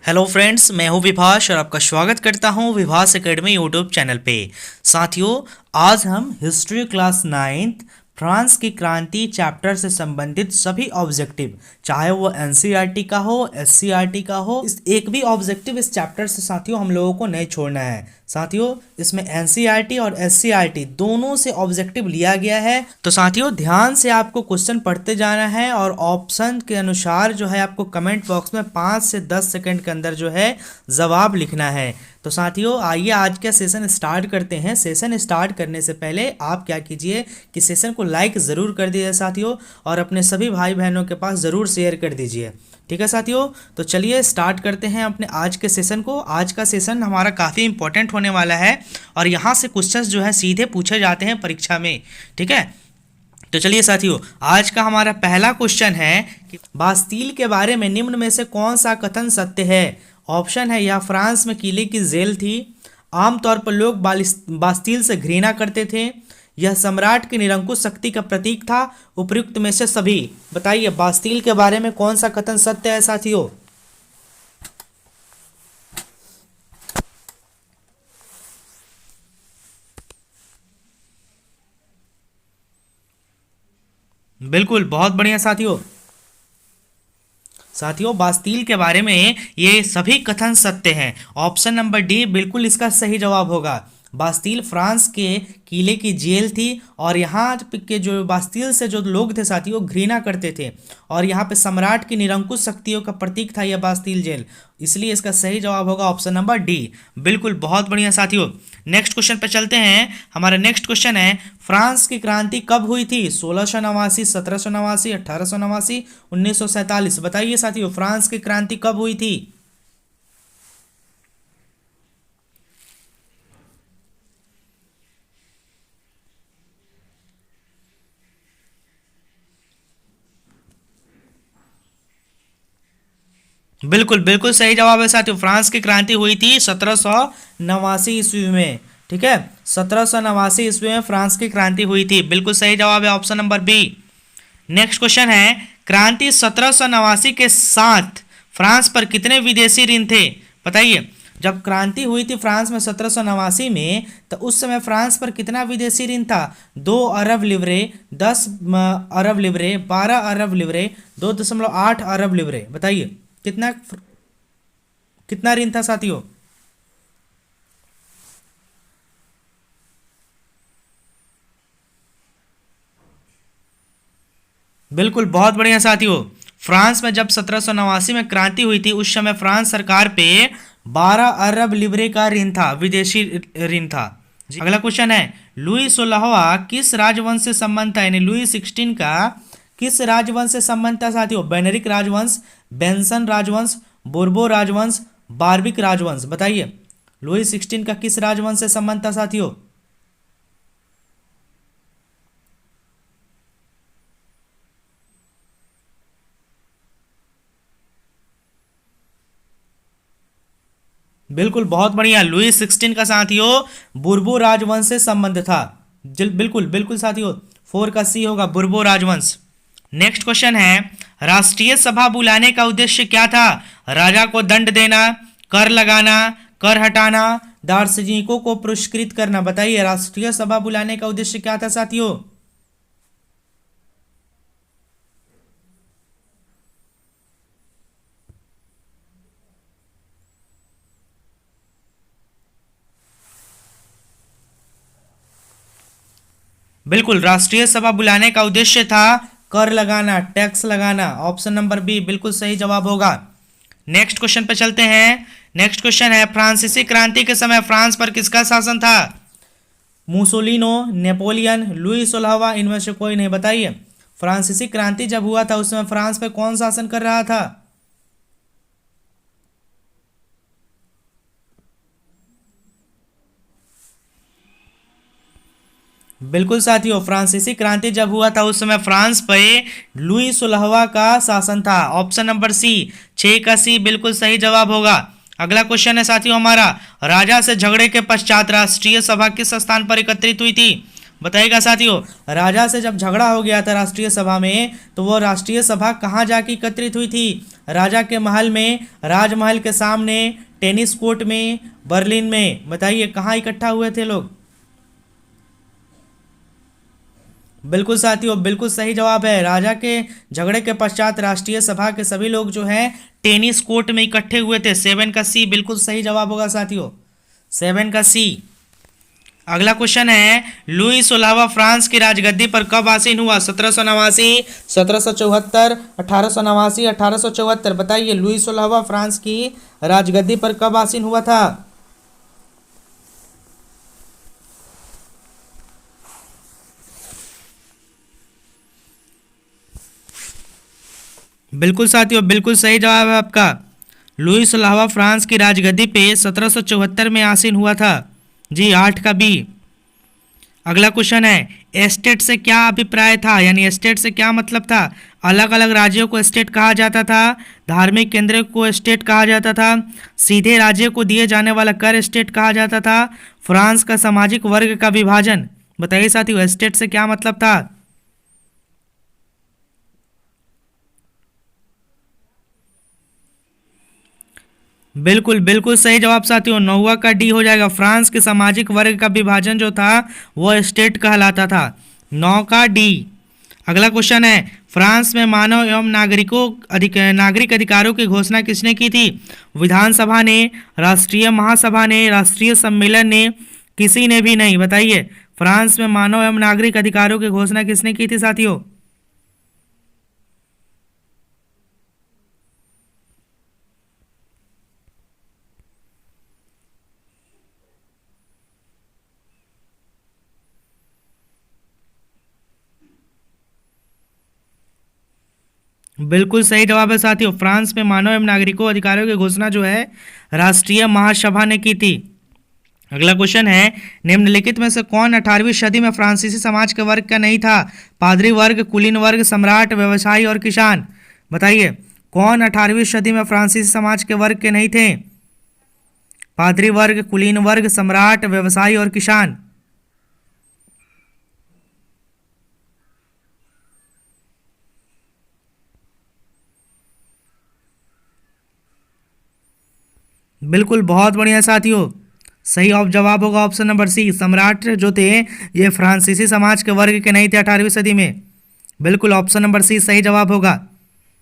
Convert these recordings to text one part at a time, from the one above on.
Hello friends, मैं हूं विभास और आपका स्वागत करता हूं विभास एकेडमी यूट्यूब चैनल पे। साथियों, आज हम हिस्ट्री क्लास 9th फ्रांस की क्रांति चैप्टर से संबंधित सभी ऑब्जेक्टिव, चाहे वो एनसीईआरटी का हो, एससीईआरटी का हो, इस एक भी ऑब्जेक्टिव इस चैप्टर से साथियों हम लोगों को नहीं छोड़ना है। साथियों, इसमें एनसीईआरटी और एससीईआरटी दोनों से ऑब्जेक्टिव लिया गया है। तो साथियों, ध्यान से आपको क्वेश्चन पढ़ते जाना है और ऑप्शन के अनुसार जो है आपको कमेंट बॉक्स में 5 से 10 सेकंड के अंदर जो है जवाब लिखना है। तो साथियों, आइए आज का सेशन स्टार्ट करते हैं। सेशन स्टार्ट करने से पहले आप क्या कीजिए कि सेशन को लाइक ज़रूर कर दीजिए साथियों, और अपने सभी भाई बहनों के पास ज़रूर शेयर कर दीजिए। ठीक है साथियों, तो चलिए स्टार्ट करते हैं अपने आज के सेशन को। आज का सेशन हमारा काफ़ी इंपॉर्टेंट होने वाला है और यहाँ से क्वेश्चंस जो है सीधे पूछे जाते हैं परीक्षा में। ठीक है, तो चलिए साथियों, आज का हमारा पहला क्वेश्चन है कि बास्तील के बारे में निम्न में से कौन सा कथन सत्य है। ऑप्शन है, यह फ्रांस में किले की जेल थी, आमतौर पर लोग बास्तील से घृणा करते थे, यह सम्राट की निरंकुश शक्ति का प्रतीक था, उपयुक्त में से सभी। बताइए, बास्तील के बारे में कौन सा कथन सत्य है साथियों। बिल्कुल, बहुत बढ़िया साथियों। साथियों, बास्तील के बारे में ये सभी कथन सत्य हैं। ऑप्शन नंबर डी बिल्कुल इसका सही जवाब होगा। बास्तील फ्रांस के किले की जेल थी और यहाँ के जो बास्तील से जो लोग थे साथियों घृणा करते थे, और यहाँ पे सम्राट की निरंकुश शक्तियों का प्रतीक था यह बास्तील जेल, इसलिए इसका सही जवाब होगा ऑप्शन नंबर डी। बिल्कुल, बहुत बढ़िया साथियों। नेक्स्ट क्वेश्चन पे चलते हैं। हमारा नेक्स्ट क्वेश्चन है, फ्रांस की क्रांति कब हुई थी। 1689, 1789, 1889, 1947। बताइए साथियों, फ्रांस की क्रांति कब हुई थी। बिल्कुल बिल्कुल सही जवाब है साथियों। फ्रांस की क्रांति हुई थी 1789 ईस्वी में। ठीक है, 1789 ईस्वी में फ्रांस की क्रांति हुई थी। बिल्कुल सही जवाब है option number B. Next question है, क्रांति 1789 के साथ फ्रांस पर कितने विदेशी ऋण थे। बताइए, जब क्रांति हुई थी फ्रांस में 1789 में, तो उस समय फ्रांस पर कितना विदेशी ऋण था। 2 अरब लिवरे, 10 अरब लिवरे, 12 अरब लिवरे, 2.8 अरब लिवरे। बताइए कितना कितना ऋण था साथियों। बिल्कुल, बहुत बढ़िया साथियों। फ्रांस में जब 1789 में क्रांति हुई थी उस समय फ्रांस सरकार पे 12 अरब लिबरे का ऋण था, विदेशी ऋण था। अगला क्वेश्चन है, लुई 16वां किस राजवंश से संबंध था, यानी लुई 16 का किस राजवंश से संबंध था साथियों। बेनेरिक राजवंश, बेंसन राजवंश, बोर्बो राजवंश, बार्बिक राजवंश। बताइए, लुई 16 का किस राजवंश से संबंध था साथियों। बिल्कुल, बहुत बढ़िया। लुई 16 का साथियों बुर्बो राजवंश से संबंध था। बिल्कुल बिल्कुल साथियों, 4 का सी होगा, बुर्बो राजवंश। नेक्स्ट क्वेश्चन है, राष्ट्रीय सभा बुलाने का उद्देश्य क्या था। राजा को दंड देना, कर लगाना, कर हटाना, दार्शनिकों को पुरस्कृत करना। बताइए, राष्ट्रीय सभा बुलाने का उद्देश्य क्या था साथियों। बिल्कुल, राष्ट्रीय सभा बुलाने का उद्देश्य था कर लगाना, टैक्स लगाना। ऑप्शन नंबर बी बिल्कुल सही जवाब होगा। नेक्स्ट क्वेश्चन पे चलते हैं। नेक्स्ट क्वेश्चन है, फ्रांसीसी क्रांति के समय फ्रांस पर किसका शासन था। मुसोलिनो, नेपोलियन, लुई 16वां, इनमें से कोई नहीं। बताइए, फ्रांसीसी क्रांति जब हुआ था उस समय फ्रांस पे कौन शासन कर रहा था। बिल्कुल साथियों, फ्रांसीसी क्रांति जब हुआ था उस समय फ्रांस पे लुई 16वां का शासन था। ऑप्शन नंबर सी, 6 का सी बिल्कुल सही जवाब होगा। अगला क्वेश्चन है साथियों हमारा, राजा से झगड़े के पश्चात राष्ट्रीय सभा किस स्थान पर एकत्रित हुई थी। बताइएगा साथियों। राजा से जब झगड़ा हो गया था राष्ट्रीय सभा में, तो वो राष्ट्रीय सभा कहाँ जाके एकत्रित हुई थी? राजा के महल में, राजमहल के सामने, टेनिस कोर्ट में, बर्लिन में। बताइए कहाँ इकट्ठा हुए थे लोग? बिल्कुल साथियों, बिल्कुल सही जवाब है। राजा के झगड़े के पश्चात राष्ट्रीय सभा के सभी लोग जो है टेनिस कोर्ट में इकट्ठे हुए थे। 7 का सी बिल्कुल सही जवाब होगा साथियों, 7 का सी। अगला क्वेश्चन है, लुई 16वां फ्रांस की राजगद्दी पर कब आसीन हुआ? 1789, 1774, 1889, 1874। बताइए लुई 16वां फ्रांस की राजगद्दी पर कब आसीन हुआ था? बिल्कुल साथियों, बिल्कुल सही जवाब है आपका। लुई 16वां फ्रांस की राजगद्दी पे 1774 में आसीन हुआ था। जी, 8 का बी। अगला क्वेश्चन है, एस्टेट से क्या अभिप्राय था? यानी एस्टेट से क्या मतलब था? अलग अलग राज्यों को एस्टेट कहा जाता था, धार्मिक केंद्र को एस्टेट कहा जाता था, सीधे राज्य को दिए जाने वाला कर एस्टेट कहा जाता था, फ्रांस का सामाजिक वर्ग का विभाजन। बताइए साथियों, एस्टेट से क्या मतलब था? बिल्कुल बिल्कुल सही जवाब साथियों, 9 का डी हो जाएगा। फ्रांस के सामाजिक वर्ग का विभाजन जो था वो स्टेट कहलाता था। 9 का डी। अगला क्वेश्चन है, फ्रांस में मानव एवं नागरिक अधिकारों की घोषणा किसने की थी? विधानसभा ने, राष्ट्रीय महासभा ने, राष्ट्रीय सम्मेलन ने, किसी ने भी नहीं। बताइए फ्रांस में मानव एवं नागरिक अधिकारों की घोषणा किसने की थी साथियों? बिल्कुल सही जवाब है साथियों, फ्रांस में मानव एवं नागरिकों अधिकारों की घोषणा जो है राष्ट्रीय महासभा ने की थी। अगला क्वेश्चन है, निम्नलिखित में से कौन 18वीं सदी में फ्रांसीसी समाज के वर्ग का नहीं था? पादरी वर्ग, कुलीन वर्ग, सम्राट, व्यवसायी और किसान। बताइए कौन 18वीं सदी में फ्रांसीसी समाज के वर्ग के नहीं थे? पादरी वर्ग, कुलीन वर्ग, सम्राट, व्यवसायी और किसान। बिल्कुल, बहुत बढ़िया साथियों, सही जवाब होगा ऑप्शन नंबर सी। सम्राट जो थे ये फ्रांसीसी समाज के वर्ग के नहीं थे 18वीं सदी में। बिल्कुल ऑप्शन नंबर सी सही जवाब होगा।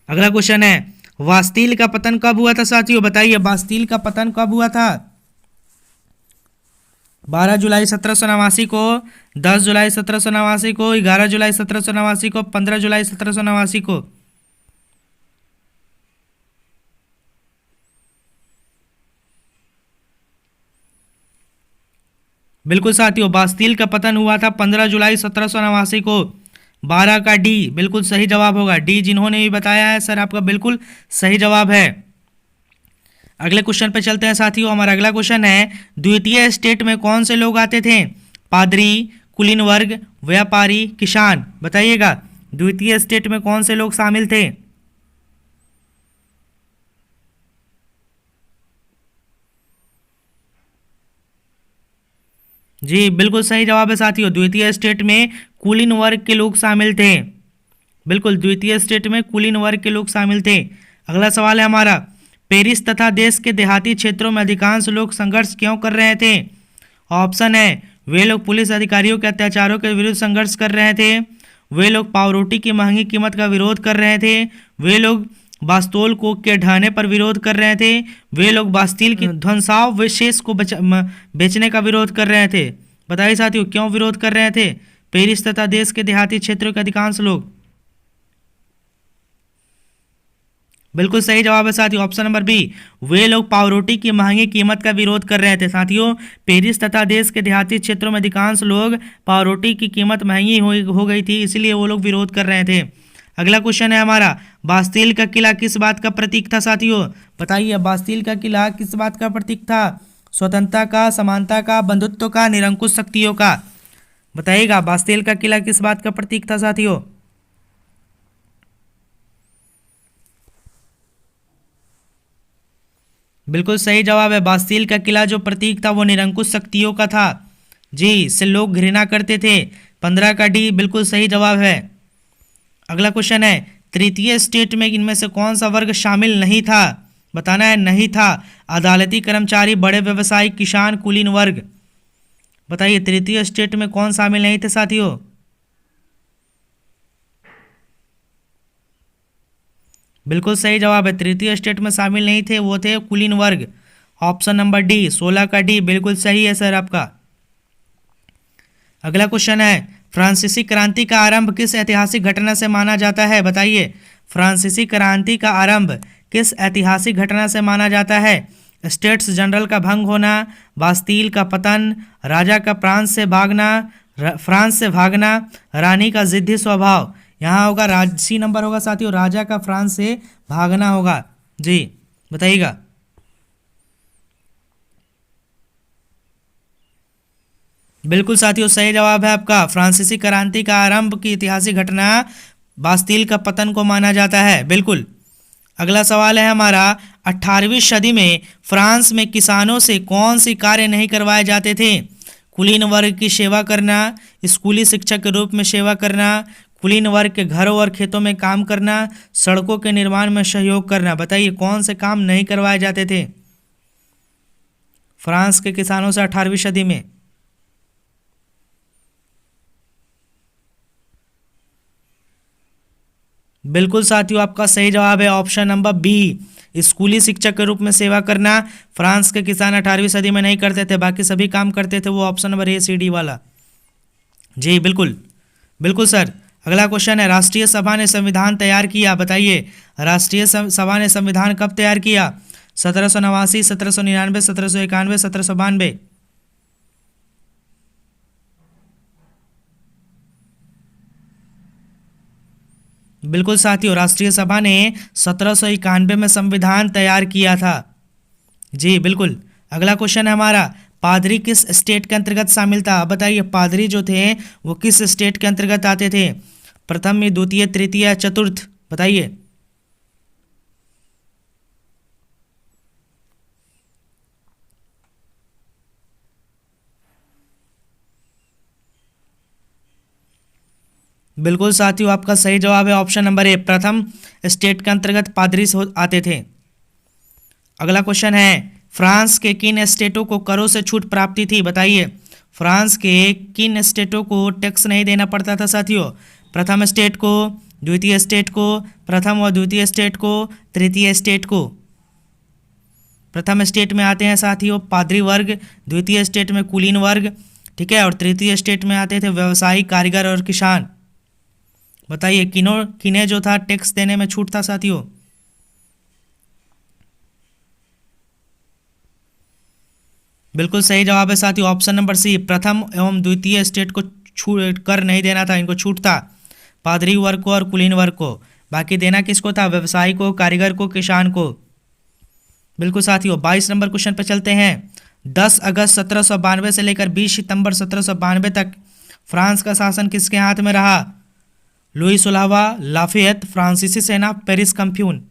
अगला क्वेश्चन है, वास्तिल का पतन कब हुआ था साथियों? बताइए वास्तिल का पतन कब हुआ था? 12 जुलाई 1789 को, 10 जुलाई 1789 को, 11 जुलाई 1789 को, 15 जुलाई 1789 को। बिल्कुल साथियों, बास्तील का पतन हुआ था 15 जुलाई 1789 को। 12 का डी बिल्कुल सही जवाब होगा। डी जिन्होंने भी बताया है सर आपका बिल्कुल सही जवाब है। अगले क्वेश्चन पे चलते हैं साथियों। हमारा अगला क्वेश्चन है, द्वितीय स्टेट में कौन से लोग आते थे? पादरी, कुलीन वर्ग, व्यापारी, किसान। बताइएगा द्वितीय स्टेट में कौन से लोग शामिल थे? जी बिल्कुल सही जवाब है साथियों, द्वितीय स्टेट में कुलीन वर्ग के लोग शामिल थे। बिल्कुल द्वितीय स्टेट में कुलीन वर्ग के लोग शामिल थे। अगला सवाल है हमारा, पेरिस तथा देश के देहाती क्षेत्रों में अधिकांश लोग संघर्ष क्यों कर रहे थे? ऑप्शन है, वे लोग पुलिस अधिकारियों के अत्याचारों के विरुद्ध संघर्ष कर रहे थे, वे लोग पावरोटी की महंगी कीमत का विरोध कर रहे थे, वे लोग बास्तोल को के ढहने पर विरोध कर रहे थे, वे लोग बास्तील की ध्वंसावशेष को बेचने का विरोध कर रहे थे। बताइए साथियों क्यों विरोध कर रहे थे पेरिस तथा देश के देहाती क्षेत्रों के अधिकांश लोग? बिल्कुल सही जवाब है साथियों, ऑप्शन नंबर बी। वे लोग पावरोटी की महंगी कीमत का विरोध कर रहे थे। साथियों पेरिस तथा देश के देहाती क्षेत्रों में अधिकांश लोग पावरोटी की कीमत महंगी हो गई थी, इसलिए वो लोग विरोध कर रहे थे। अगला क्वेश्चन है हमारा, बास्तील का किला किस बात का प्रतीक था साथियों? बताइए बास्तील का किला किस बात का प्रतीक था? स्वतंत्रता का, समानता का, बंधुत्व का, निरंकुश शक्तियों का। बताइएगा बास्तील का किला किस बात का प्रतीक था साथियों? बिल्कुल सही जवाब है, बास्तील का किला जो प्रतीक था वो निरंकुश शक्तियों का था। जी, से लोग घृणा करते थे। 15 का डी बिल्कुल सही जवाब है। अगला क्वेश्चन है, तृतीय स्टेट में इनमें से कौन सा वर्ग शामिल नहीं था? बताना है, नहीं था। अदालती कर्मचारी, बड़े व्यवसायी, किसान, कुलीन वर्ग। बताइए तृतीय स्टेट में कौन शामिल नहीं थे साथियों? बिल्कुल सही जवाब है, तृतीय स्टेट में शामिल नहीं थे, वो थे कुलीन वर्ग। ऑप्शन नंबर डी, 16 का डी बिल्कुल सही है सर आपका। अगला क्वेश्चन है, फ्रांसीसी क्रांति का आरंभ किस ऐतिहासिक घटना से माना जाता है? बताइए फ्रांसीसी क्रांति का आरंभ किस ऐतिहासिक घटना से माना जाता है? स्टेट्स जनरल का भंग होना, बास्तील का पतन, राजा का फ्रांस से भागना, रानी का जिद्दी स्वभाव। यहाँ होगा सी नंबर होगा साथियों, राजा का फ्रांस से भागना होगा। जी बताइएगा। बिल्कुल साथियों सही जवाब है आपका, फ्रांसीसी क्रांति का आरंभ की ऐतिहासिक घटना बास्तील का पतन को माना जाता है। बिल्कुल। अगला सवाल है हमारा, 18वीं सदी में फ्रांस में किसानों से कौन सी कार्य नहीं करवाए जाते थे? कुलीन वर्ग की सेवा करना, स्कूली शिक्षक के रूप में सेवा करना, कुलीन वर्ग के घरों और खेतों में काम करना, सड़कों के निर्माण में सहयोग करना। बताइए कौन से काम नहीं करवाए जाते थे फ्रांस के किसानों से 18वीं सदी में? बिल्कुल साथियों आपका सही जवाब है ऑप्शन नंबर बी, स्कूली शिक्षक के रूप में सेवा करना। फ्रांस के किसान 18वीं सदी में नहीं करते थे, बाकी सभी काम करते थे, वो option number A C D वाला। जी बिल्कुल। बिल्कुल सर। अगला क्वेश्चन है, राष्ट्रीय सभा ने संविधान तैयार किया। बताइए राष्ट्रीय सभा ने संविधान कब तैयार किया? 1789, 1799, 1791, 1792। बिल्कुल साथियों, राष्ट्रीय सभा ने 1791 में संविधान तैयार किया था। जी बिल्कुल। अगला क्वेश्चन है हमारा, पादरी किस स्टेट के अंतर्गत शामिल था? बताइए पादरी जो थे वो किस स्टेट के अंतर्गत आते थे? प्रथम, द्वितीय, तृतीय, चतुर्थ। बताइए। बिल्कुल साथियों आपका सही जवाब है ऑप्शन नंबर ए, प्रथम स्टेट के अंतर्गत पादरी आते थे। अगला क्वेश्चन है, फ्रांस के किन स्टेटों को करों से छूट प्राप्ति थी? बताइए फ्रांस के किन स्टेटों को टैक्स नहीं देना पड़ता था साथियों? प्रथम स्टेट को, द्वितीय स्टेट को, प्रथम और द्वितीय स्टेट को, तृतीय स्टेट को। प्रथम स्टेट में आते हैं साथियों पादरी वर्ग, द्वितीय स्टेट में कुलीन वर्ग, ठीक है, और तृतीय स्टेट में आते थे व्यवसायी, कारीगर और किसान। बताइए किन्हें जो था टैक्स देने में छूट था साथियों? बिल्कुल सही जवाब है साथियों ऑप्शन नंबर सी, प्रथम एवं द्वितीय स्टेट को छूट कर नहीं देना था, इनको छूट था पादरी वर्ग को और कुलीन वर्ग को। बाकी देना किसको था? व्यवसायी को, कारीगर को, किसान को। बिल्कुल साथियों। 22 नंबर क्वेश्चन पर चलते हैं। 10 अगस्त 1792 से लेकर 20 सितंबर 1792 तक फ्रांस का शासन किसके हाथ में रहा? लुई सोलहवा, लाफेयत, फ्रांसीसी सेना, पेरिस कम्फ्यून।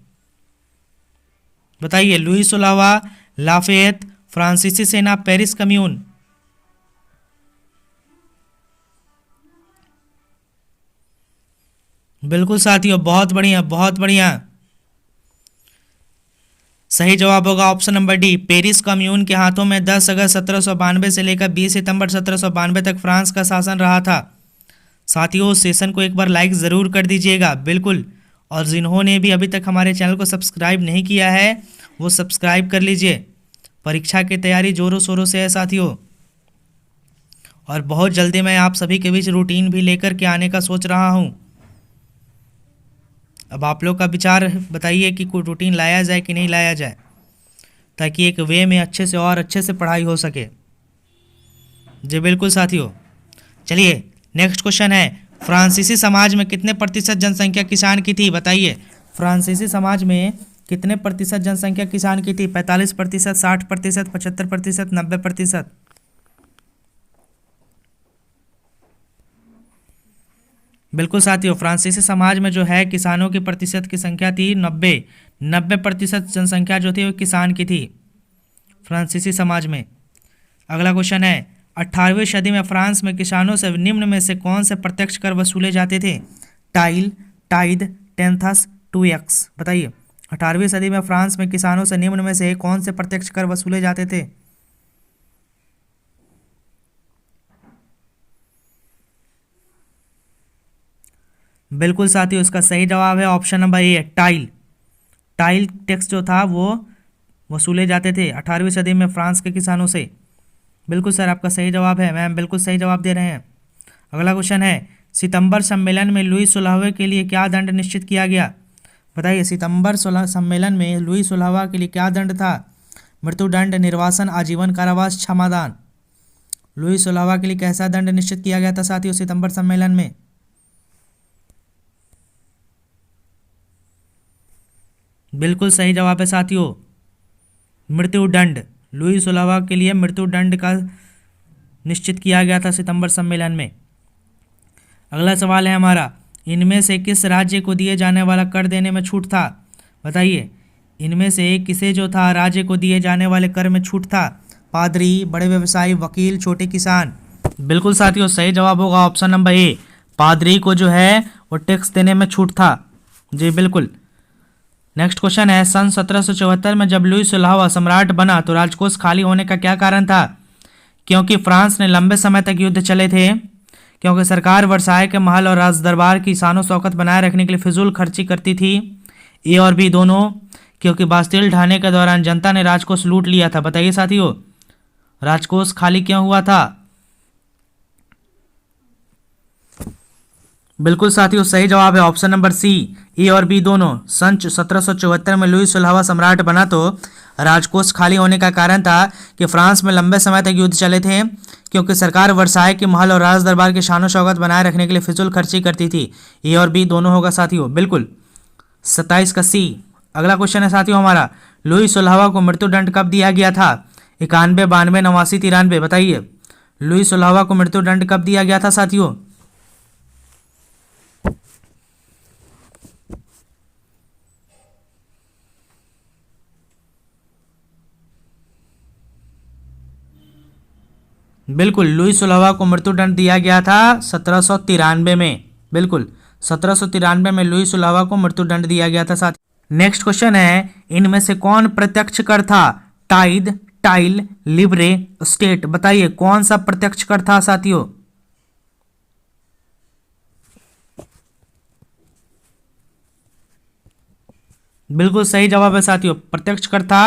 बताइए लुई सोलहवा, लाफेयत, फ्रांसीसी सेना, पेरिस कम्यून। बिल्कुल साथियों बहुत बढ़िया बहुत बढ़िया। सही जवाब होगा option number D, Paris commune के हाथों में 10 अगस्त 1792 से लेकर 20 सितंबर 1792 तक फ्रांस का शासन रहा था। साथियों सेशन को एक बार लाइक ज़रूर कर दीजिएगा। बिल्कुल। और जिन्होंने भी अभी तक हमारे चैनल को सब्सक्राइब नहीं किया है वो सब्सक्राइब कर लीजिए। परीक्षा की तैयारी जोरों शोरों से है साथियों, और बहुत जल्दी मैं आप सभी के बीच रूटीन भी लेकर के आने का सोच रहा हूँ। अब आप लोग का विचार बताइए कि कोई रूटीन लाया जाए कि नहीं लाया जाए, ताकि एक वे में अच्छे से और अच्छे से पढ़ाई हो सके। जी बिल्कुल साथियों। चलिए नेक्स्ट क्वेश्चन है, फ्रांसीसी समाज में कितने प्रतिशत जनसंख्या किसान की थी? बताइए फ्रांसीसी समाज में कितने प्रतिशत जनसंख्या किसान की थी? 45%, 60%, 75%, 90%। बिल्कुल साथियों, फ्रांसीसी समाज में जो है किसानों की प्रतिशत की संख्या थी 90% जनसंख्या जो थी वो किसान की थी फ्रांसीसी समाज में। अगला क्वेश्चन है, 18वीं सदी में फ्रांस में किसानों से निम्न में से कौन से प्रत्यक्ष कर वसूले जाते थे? Taille, tithe, tenths, 2x। बताइए 18वीं सदी में फ्रांस में किसानों से निम्न में से कौन से प्रत्यक्ष कर वसूले जाते थे? बिल्कुल साथियों, इसका सही जवाब है ऑप्शन नंबर ए, टाइल। टाइल टैक्स जो था वो वसूले जाते थे 18वीं सदी में फ्रांस के किसानों से। बिल्कुल सर, आपका सही जवाब है, मैम बिल्कुल सही जवाब दे रहे हैं। अगला क्वेश्चन है, सितंबर सम्मेलन में लुई 16वें के लिए क्या दंड निश्चित किया गया? बताइए सितंबर सम्मेलन में लुई 16वां के लिए क्या दंड था? मृत्युदंड, निर्वासन, आजीवन कारावास, क्षमादान। लुई 16वां के लिए कैसा दंड निश्चित किया गया था साथियों सितंबर सम्मेलन में? बिल्कुल सही जवाब है साथियों, मृत्युदंड। लुई 16वां के लिए मृत्युदंड का निश्चित किया गया था सितंबर सम्मेलन में। अगला सवाल है हमारा, इनमें से किस राज्य को दिए जाने वाला कर देने में छूट था? बताइए इनमें से किसे जो था राज्य को दिए जाने वाले कर में छूट था? पादरी, बड़े व्यवसायी, वकील, छोटे किसान। बिल्कुल साथियों, सही जवाब होगा ऑप्शन नंबर ए, पादरी को जो है वो टैक्स देने में छूट था। जी बिल्कुल। नेक्स्ट क्वेश्चन है, सन 1774 में जब लुई 16वां सम्राट बना तो राजकोष खाली होने का क्या कारण था? क्योंकि फ्रांस ने लंबे समय तक युद्ध चले थे, क्योंकि सरकार वर्साय के महल और राज दरबार की शानो शौकत बनाए रखने के लिए फिजूल खर्ची करती थी, ए और बी दोनों, क्योंकि बास्तिल ढाने के दौरान जनता ने राजकोष लूट लिया था। बताइए साथियों राजकोष खाली क्यों हुआ था? बिल्कुल साथियों, सही जवाब है ऑप्शन नंबर सी, ए और बी दोनों। सन 1774 में लुई 16वां सम्राट बना तो राजकोष खाली होने का कारण था कि फ्रांस में लंबे समय तक युद्ध चले थे, क्योंकि सरकार वर्साय के महल और राज दरबार की शानो शौकत बनाए रखने के लिए फिजूल खर्ची करती थी। ए और बी दोनों होगा साथियों, बिल्कुल 27 का सी। अगला क्वेश्चन है साथियों हमारा, लुई 16वां को मृत्युदंड कब दिया गया था? 91, 92, 89, 93। बताइए लुई 16वां को मृत्युदंड कब दिया गया था साथियों? बिल्कुल, लुई 16वां को मृत्युदंड दिया गया था 1793 में। बिल्कुल 1793 में लुई 16वां को मृत्युदंड दिया गया था साथ। नेक्स्ट क्वेश्चन है, इनमें से कौन प्रत्यक्ष कर था? Tide, tile, Libre, state. बताइए कौन सा प्रत्यक्ष कर था साथियों? बिल्कुल सही जवाब है साथियों, प्रत्यक्ष कर था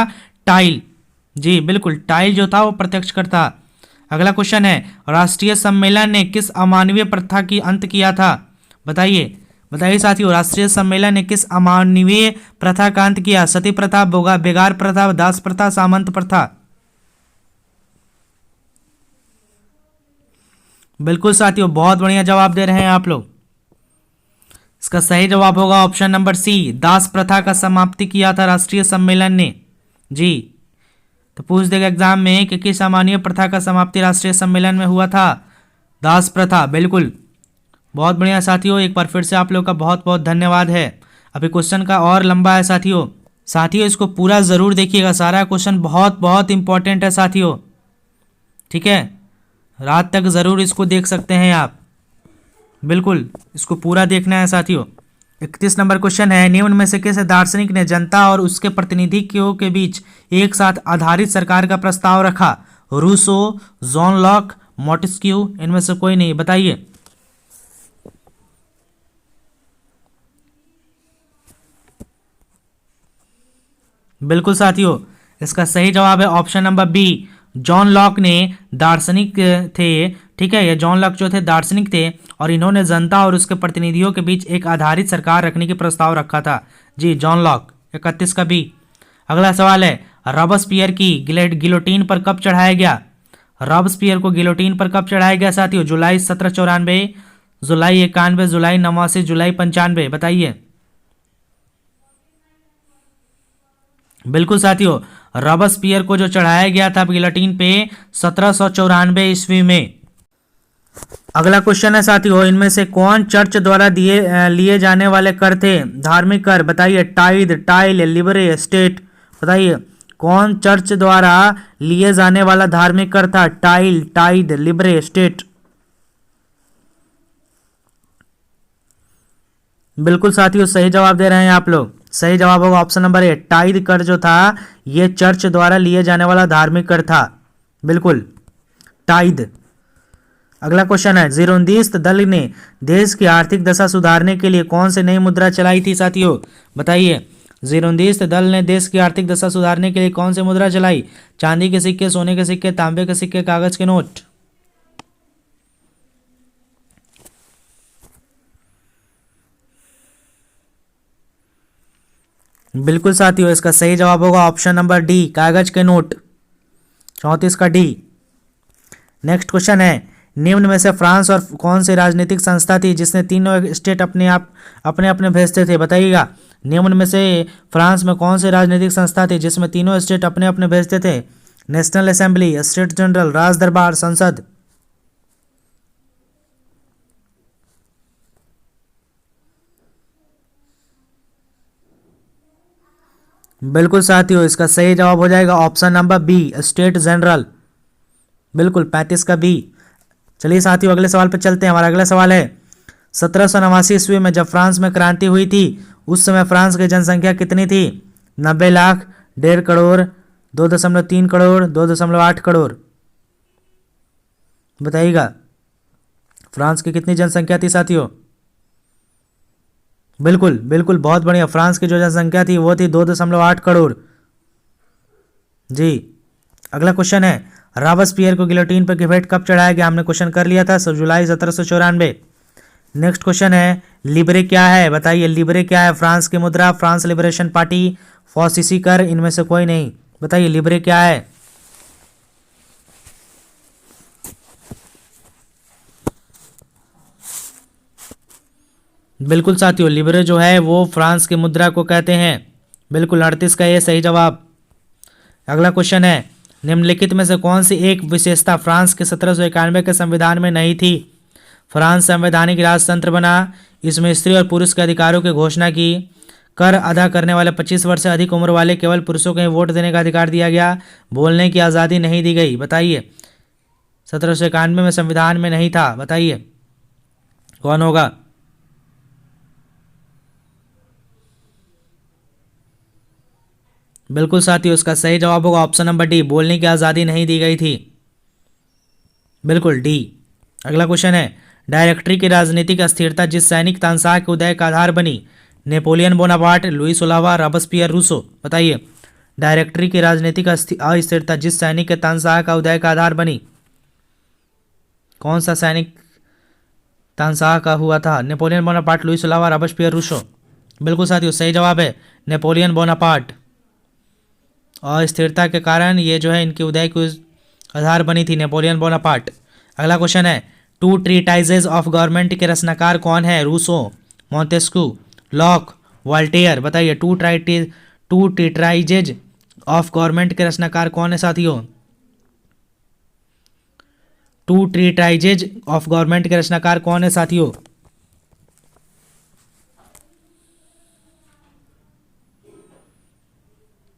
टाइल। जी बिल्कुल, टाइल जो था वो प्रत्यक्ष कर था। अगला क्वेश्चन है, राष्ट्रीय सम्मेलन ने किस अमानवीय प्रथा की अंत किया था? बताइए बताइए साथियों राष्ट्रीय सम्मेलन ने किस अमानवीय प्रथा का अंत किया? सती प्रथा, बेगार प्रथा, दास प्रथा, सामंत प्रथा। बिल्कुल साथियों, बहुत बढ़िया जवाब दे रहे हैं आप लोग। इसका सही जवाब होगा ऑप्शन नंबर सी, दास प्रथा का समाप्ति किया था राष्ट्रीय सम्मेलन ने। जी तो पूछ देगा एग्जाम में कि किस अमानवीय प्रथा का समाप्ति राष्ट्रीय सम्मेलन में हुआ था? दास प्रथा। बिल्कुल बहुत बढ़िया साथियों, एक बार फिर से आप लोग का बहुत बहुत धन्यवाद है। अभी क्वेश्चन का और लंबा है साथियों। साथियों इसको पूरा ज़रूर देखिएगा, सारा क्वेश्चन बहुत बहुत इंपॉर्टेंट है साथियों। ठीक है, रात तक ज़रूर इसको देख सकते हैं आप। बिल्कुल इसको पूरा देखना है साथियों। 31 नंबर क्वेश्चन है, निम्न में से किस दार्शनिक ने जनता और उसके प्रतिनिधियों के बीच एक साथ आधारित सरकार का प्रस्ताव रखा? रूसो, जॉन लॉक, मॉन्टेस्क्यू, इनमें से कोई नहीं। बताइए बिल्कुल साथियों, इसका सही जवाब है option number B, John Locke ने दार्शनिक थे। ठीक है, ये जॉन लॉक जो थे दार्शनिक थे और इन्होंने जनता और उसके प्रतिनिधियों के बीच एक आधारित सरकार रखने की प्रस्ताव रखा था। जी जॉन लॉक, 31 का बी। अगला सवाल है, रॉबस्पियर की गिलोटीन पर कब चढ़ाया गया? रॉबस्पियर को गिलोटीन पर कब चढ़ाया गया साथियों? जुलाई 1794, जुलाई 91, जुलाई 89, जुलाई 95। बताइए बिल्कुल साथियों, रॉबस्पियर को जो चढ़ाया गया था गिलोटीन पे 1794 ईस्वी में। अगला क्वेश्चन है साथियों, इनमें से कौन चर्च द्वारा लिए जाने वाले कर थे? धार्मिक कर। बताइए टाइद, टाइल, लिबरे, स्टेट। बताइए कौन चर्च द्वारा लिए जाने वाला धार्मिक कर था? Tile, tide, Libre, state. बिल्कुल साथियों, सही जवाब दे रहे हैं आप लोग। सही जवाब होगा ऑप्शन नंबर ए, टाइद कर जो था ये चर्च द्वारा लिए जाने वाला धार्मिक कर था। बिल्कुल, टाइद। अगला क्वेश्चन है, जीरोनदीस दल ने देश की आर्थिक दशा सुधारने के लिए कौन सी नई मुद्रा चलाई थी? साथियों बताइए, जीरोनदीस दल ने देश की आर्थिक दशा सुधारने के लिए कौन सी मुद्रा चलाई? चांदी के सिक्के, सोने के सिक्के, तांबे के सिक्के, कागज के नोट। बिल्कुल साथियों, इसका सही जवाब होगा ऑप्शन नंबर डी, कागज के नोट। 34 का डी। नेक्स्ट क्वेश्चन है, निम्न में से फ्रांस और कौन सी राजनीतिक संस्था थी जिसने तीनों स्टेट अपने अपने भेजते थे? बताइएगा, निम्न में से फ्रांस में कौन सी राजनीतिक संस्था थी जिसमें तीनों स्टेट अपने अपने भेजते थे? नेशनल असेंबली, स्टेट जनरल, राज दरबार, संसद। बिल्कुल साथियों, इसका सही जवाब हो जाएगा option number B, state general. बिल्कुल, 35 का बी। चलिए साथियों, अगले सवाल पर चलते हैं। हमारा अगला सवाल है, 1789 ईस्वी में जब फ्रांस में क्रांति हुई थी उस समय फ्रांस की जनसंख्या कितनी थी? 90 लाख, 1.5 करोड़, 2.3 करोड़, 2.8 करोड़। बताइएगा, फ्रांस की कितनी जनसंख्या थी साथियों? बिल्कुल बिल्कुल, बहुत बढ़िया। फ्रांस की जो जनसंख्या थी वो थी 2.8 करोड़। जी। अगला क्वेश्चन है, रॉबespierre को गिलोटीन पर गिवेट कब चढ़ाया गया? हमने क्वेश्चन कर लिया था, जुलाई 1794। नेक्स्ट क्वेश्चन है, लिब्रे क्या है? बताइए, लिब्रे क्या है? फ्रांस की मुद्रा, फ्रांस लिबरेशन पार्टी, फॉसिसी कर, इनमें से कोई नहीं। बताइए, लिब्रे क्या है? बिल्कुल साथियों, लिब्रे जो है वो फ्रांस की मुद्रा को कहते हैं। बिल्कुल, 38 का ये सही जवाब। अगला क्वेश्चन है, निम्नलिखित में से कौन सी एक विशेषता फ्रांस के 1791 के संविधान में नहीं थी? फ्रांस संवैधानिक राजतंत्र बना, इसमें स्त्री और पुरुष के अधिकारों की घोषणा की, कर अदा करने वाले 25 वर्ष से अधिक उम्र वाले केवल पुरुषों को ही वोट देने का अधिकार दिया गया, बोलने की आज़ादी नहीं दी गई। बताइए, 1791 में संविधान में नहीं था। बताइए कौन होगा? बिल्कुल साथियों, इसका सही जवाब होगा ऑप्शन नंबर डी, बोलने की आज़ादी नहीं दी गई थी। बिल्कुल, डी। अगला क्वेश्चन है, डायरेक्टरी की राजनीतिक अस्थिरता जिस सैनिक तानाशाह के उदय का आधार बनी? नेपोलियन बोनापार्ट, लुई सोलावा, रॉबespierre, रूसो। बताइए, डायरेक्टरी की राजनीतिक अस्थिरता जिस सैनिक के तानाशाह का उदय का आधार बनी? कौन सा सैनिक तानाशाह का हुआ था? नेपोलियन बोनापार्ट, लुई सोलावा, रॉबespierre, रूसो। बिल्कुल साथियों, सही जवाब है नेपोलियन बोनापार्ट। अस्थिरता के कारण ये जो है इनके उदय को आधार बनी थी, नेपोलियन बोनापार्ट। अगला क्वेश्चन है, टू ट्रीटाइजेज ऑफ गवर्नमेंट के रचनाकार कौन है? Rousseau, Montesquieu, Locke, Voltaire. बताइए, टू ट्रीटाइजेज ऑफ गवर्नमेंट के रचनाकार कौन है साथियों? टू ट्रीटाइजेज ऑफ गवर्नमेंट के रचनाकार कौन है साथियों?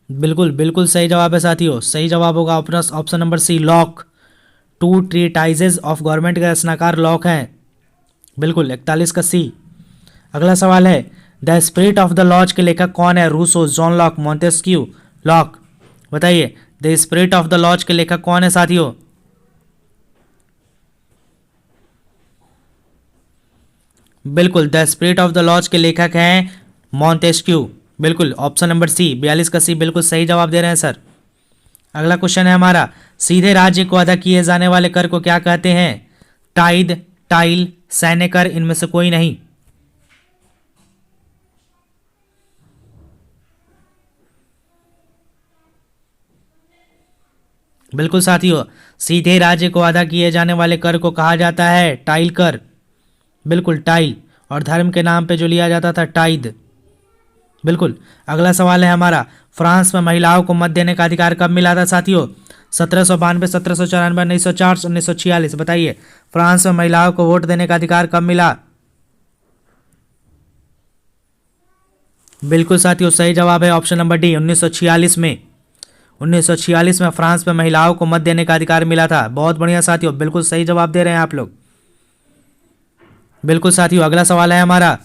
बिल्कुल बिल्कुल, सही जवाब है साथियों। सही जवाब होगा option number C, Locke. Two treatises of government के रचनाकार लॉक हैं। बिल्कुल, 41 का सी। अगला सवाल है, the spirit of the laws के लेखक कौन है? Rousseau, John Locke, Montesquieu, Locke. बताइए, the spirit of the laws के लेखक कौन है साथियों? बिल्कुल, the spirit of the laws के लेखक हैं मोंटेस्क्यू। बिल्कुल, ऑप्शन नंबर सी, 42 का सी बिल्कुल सही जवाब दे रहे हैं सर। अगला क्वेश्चन है हमारा, सीधे राज्य को अदा किए जाने वाले कर को क्या कहते हैं? टाइद, टाइल, सैन्य कर, इनमें से कोई नहीं। बिल्कुल साथियों, सीधे राज्य को अदा किए जाने वाले कर को कहा जाता है टाइल कर। बिल्कुल, टाइल। और धर्म के नाम पे जो लिया जाता था, टाइद। बिल्कुल। अगला सवाल है हमारा, फ्रांस में महिलाओं को मत देने का अधिकार कब मिला था साथियों? 1792, 1794, 1904, 1946। बताइए, फ्रांस में महिलाओं को वोट देने का अधिकार कब मिला? बिल्कुल साथियों, सही जवाब है ऑप्शन नंबर डी, 1946 में। 1946 में फ्रांस में महिलाओं को मत देने का अधिकार मिला था। बहुत बढ़िया साथियों, बिल्कुल सही जवाब दे रहे हैं आप लोग। बिल्कुल साथियों, अगला सवाल है हमारा,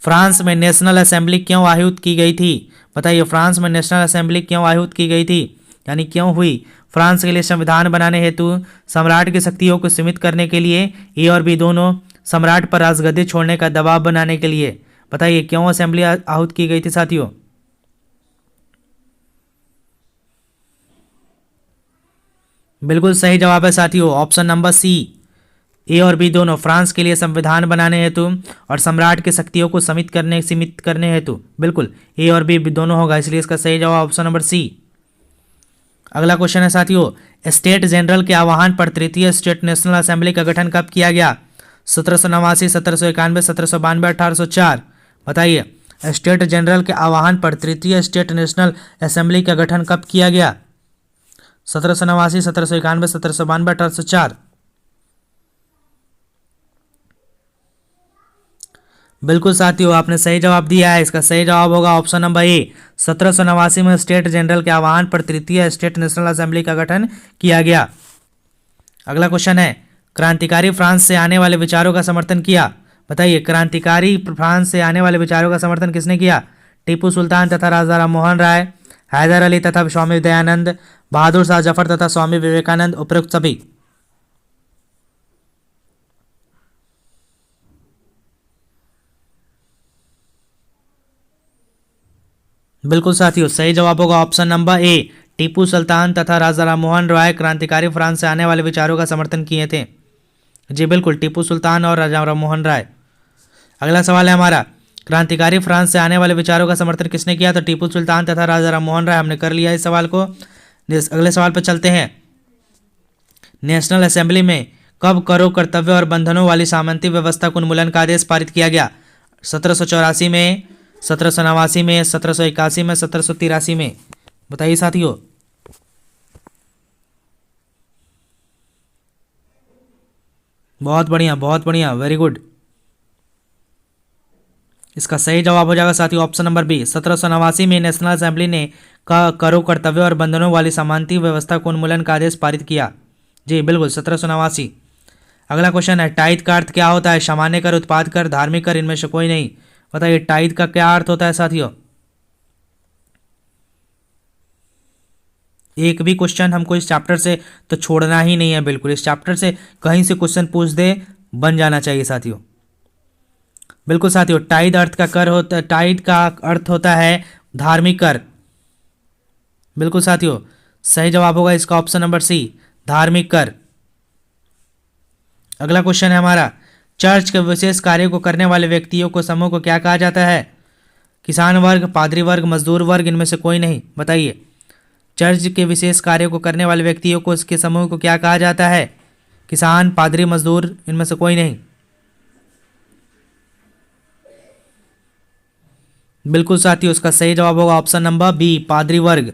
फ्रांस में नेशनल असेंबली क्यों आयोजित की गई थी? बताइए, फ्रांस में नेशनल असेंबली क्यों आयोजित की गई थी, यानी क्यों हुई? फ्रांस के लिए संविधान बनाने हेतु, सम्राट की शक्तियों को सीमित करने के लिए, ए और बी दोनों, सम्राट पर राजगद्दी छोड़ने का दबाव बनाने के लिए। बताइए क्यों असेंबली आहुत की गई थी साथियों? बिल्कुल सही जवाब है साथियों, ऑप्शन नंबर सी, ए और बी दोनों, फ्रांस के लिए संविधान बनाने हेतु और सम्राट की शक्तियों को सीमित करने हेतु। बिल्कुल ए और बी दोनों होगा, इसलिए इसका सही जवाब ऑप्शन नंबर सी। अगला क्वेश्चन है साथियों, स्टेट जनरल के आह्वान पर तृतीय स्टेट नेशनल असेंबली का गठन कब किया गया? 1789, 1791, 1792, 1804। बताइए, स्टेट जनरल के आह्वान पर तृतीय स्टेट नेशनल असेंबली का गठन कब किया गया? 1789, 1791, 1792, 1804। बिल्कुल साथियों, आपने सही जवाब दिया है। इसका सही जवाब होगा ऑप्शन नंबर ए, 1789 में स्टेट जनरल के आह्वान पर तृतीय स्टेट नेशनल असेंबली का गठन किया गया। अगला क्वेश्चन है, क्रांतिकारी फ्रांस से आने वाले विचारों का समर्थन किया? बताइए, क्रांतिकारी फ्रांस से आने वाले विचारों का समर्थन किसने किया? टीपू सुल्तान तथा राजा राम मोहन राय, हैदर अली तथा स्वामी दयानंद, बहादुर शाह जफर तथा स्वामी विवेकानंद, उपरोक्त सभी। बिल्कुल साथियों, सही जवाब होगा ऑप्शन नंबर ए, टीपू सुल्तान तथा राजा राम मोहन राय क्रांतिकारी फ्रांस से आने वाले विचारों का समर्थन किए थे। जी बिल्कुल, टीपू सुल्तान और राजा राम मोहन राय। अगला सवाल है हमारा, क्रांतिकारी फ्रांस से आने वाले विचारों का समर्थन किसने किया? तो टीपू सुल्तान तथा राजा राम मोहन राय। हमने कर लिया इस सवाल को। अगले सवाल पर चलते हैं, नेशनल असेंबली में कब करों, कर्तव्य और बंधनों वाली सामंती व्यवस्था के उन्मूलन का आदेश पारित किया गया? 1784 में, 1789 में, 1781 में, 1783 में। बताइए साथियों। बहुत बढ़िया, बहुत बढ़िया, वेरी गुड। इसका सही जवाब हो जाएगा साथियों ऑप्शन नंबर बी, 1789 में नेशनल असेंबली ने करों, कर्तव्यों और बंधनों वाली सामंती व्यवस्था को उन्मूलन का आदेश पारित किया। जी बिल्कुल, 1789। अगला क्वेश्चन है, टाइथ का अर्थ क्या होता है? सामान्य कर, उत्पाद कर, धार्मिक कर, इनमें से कोई नहीं। बताइए टाइथ का क्या अर्थ होता है साथियों? एक भी क्वेश्चन हमको इस चैप्टर से तो छोड़ना ही नहीं है, बिल्कुल इस चैप्टर से कहीं से क्वेश्चन पूछ दे, बन जाना चाहिए साथियों। बिल्कुल साथियों, टाइथ का अर्थ होता है धार्मिक कर। बिल्कुल साथियों, सही जवाब होगा इसका ऑप्शन नंबर सी, धार्मिक कर। अगला क्वेश्चन है हमारा, चर्च के विशेष कार्य को करने वाले व्यक्तियों को समूह को क्या कहा जाता है? किसान वर्ग, पादरी वर्ग, मजदूर वर्ग, इनमें से कोई नहीं। बताइए, चर्च के विशेष कार्य को करने वाले व्यक्तियों को, इसके समूह को क्या कहा जाता है? किसान, पादरी, मजदूर, इनमें से कोई नहीं। बिल्कुल साथियों, इसका सही जवाब होगा ऑप्शन नंबर बी, पादरी वर्ग।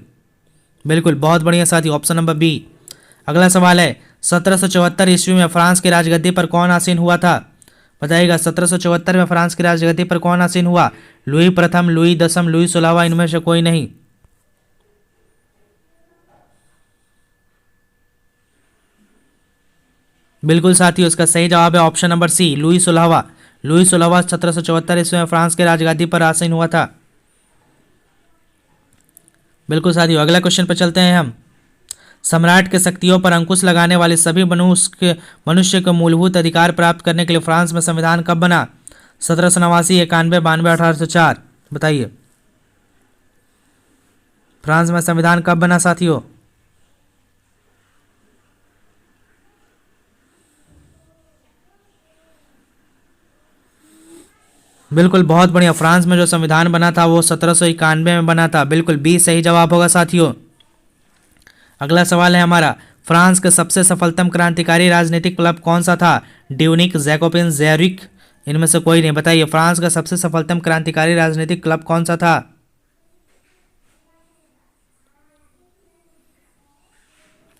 बिल्कुल, बहुत बढ़िया साथियों, ऑप्शन नंबर बी। अगला सवाल है, 1774 ईस्वी में फ्रांस की राजगद्दी पर कौन आसीन हुआ था? बताइएगा, 1774 में फ्रांस की राजगद्दी पर कौन आसीन हुआ? लुई प्रथम, लुई दसम, लुई 16वां, इनमें से कोई नहीं। बिल्कुल साथियों, इसका सही जवाब है ऑप्शन नंबर सी, लुई 16वां। लुई 16वां 1774 ईस्वी में फ्रांस की राजगद्दी पर आसीन हुआ था। बिल्कुल साथियों, अगला क्वेश्चन पर चलते हैं हम, सम्राट के शक्तियों पर अंकुश लगाने वाले सभी मनुष्य को मूलभूत अधिकार प्राप्त करने के लिए फ्रांस में संविधान कब बना? 1789, 91, 92, 1804। बताइए, फ्रांस में संविधान कब बना साथियों? बिल्कुल, बहुत बढ़िया, फ्रांस में जो संविधान बना था वो 1791 में बना था। बिल्कुल, बी सही जवाब होगा साथियों। अगला सवाल है हमारा, फ्रांस के सबसे सफलतम क्रांतिकारी राजनीतिक क्लब कौन सा था? ड्यूनिक, जैकोबिन, ज़ेरिक, इनमें से कोई नहीं। बताइए, फ्रांस का सबसे सफलतम क्रांतिकारी राजनीतिक क्लब कौन सा था?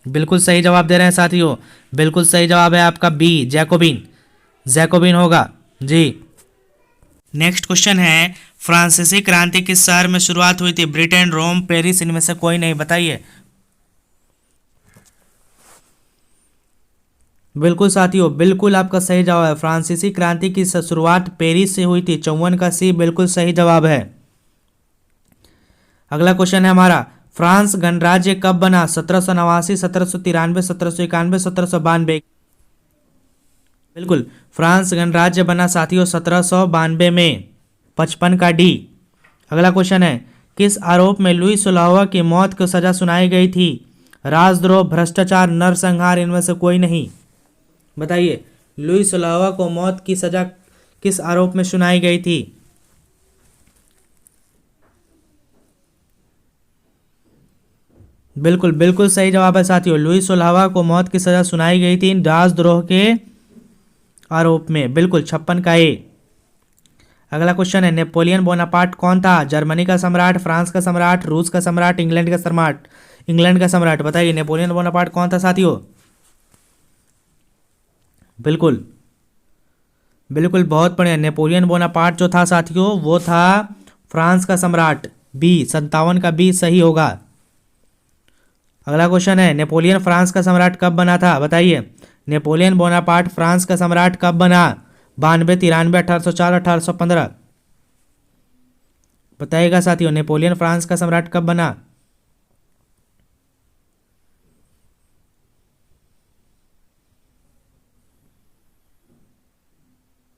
बिल्कुल सही जवाब दे रहे हैं साथियों, बिल्कुल सही जवाब है आपका बी, जैकोबिन। जैकोबिन होगा जी। नेक्स्ट क्वेश्चन है, फ्रांसीसी क्रांति किस शहर में शुरुआत हुई थी? ब्रिटेन, रोम, पेरिस, इनमें से कोई नहीं। बताइए, बिल्कुल साथियों, बिल्कुल आपका सही जवाब है। फ्रांसीसी क्रांति की शुरुआत पेरिस से हुई थी। 54 का सी बिल्कुल सही जवाब है। अगला क्वेश्चन है हमारा, फ्रांस गणराज्य कब बना? 1789, 1793, 1791, 1792। बिल्कुल, फ्रांस गणराज्य बना साथियों 1792 में। 55 का डी। अगला क्वेश्चन है, किस आरोप में लुई सोलहवां की मौत की सजा सुनाई गई थी? राजद्रोह, भ्रष्टाचार, नरसंहार, इनमें से कोई नहीं। बताइए, लुई सोलहवां को मौत की सजा किस आरोप में सुनाई गई थी? बिल्कुल बिल्कुल सही जवाब है साथियों, लुई सोलहवां को मौत की सजा सुनाई गई थी राजद्रोह के आरोप में। बिल्कुल, 56 का ए। अगला क्वेश्चन है, नेपोलियन बोनापार्ट कौन था? जर्मनी का सम्राट, फ्रांस का सम्राट, रूस का सम्राट, इंग्लैंड का सम्राट। इंग्लैंड का सम्राट। बताइए, नेपोलियन बोनापार्ट कौन था साथियों? बिल्कुल बिल्कुल, बहुत बढ़िया। नेपोलियन बोनापार्ट जो था साथियों, वो था फ्रांस का सम्राट। बी, 57 का बी सही होगा। अगला क्वेश्चन है, नेपोलियन फ्रांस का सम्राट कब बना था? बताइए, नेपोलियन बोनापार्ट फ्रांस का सम्राट कब बना? 92, 93, 1804, 1815। बताइएगा साथियों, नेपोलियन फ्रांस का सम्राट कब बना?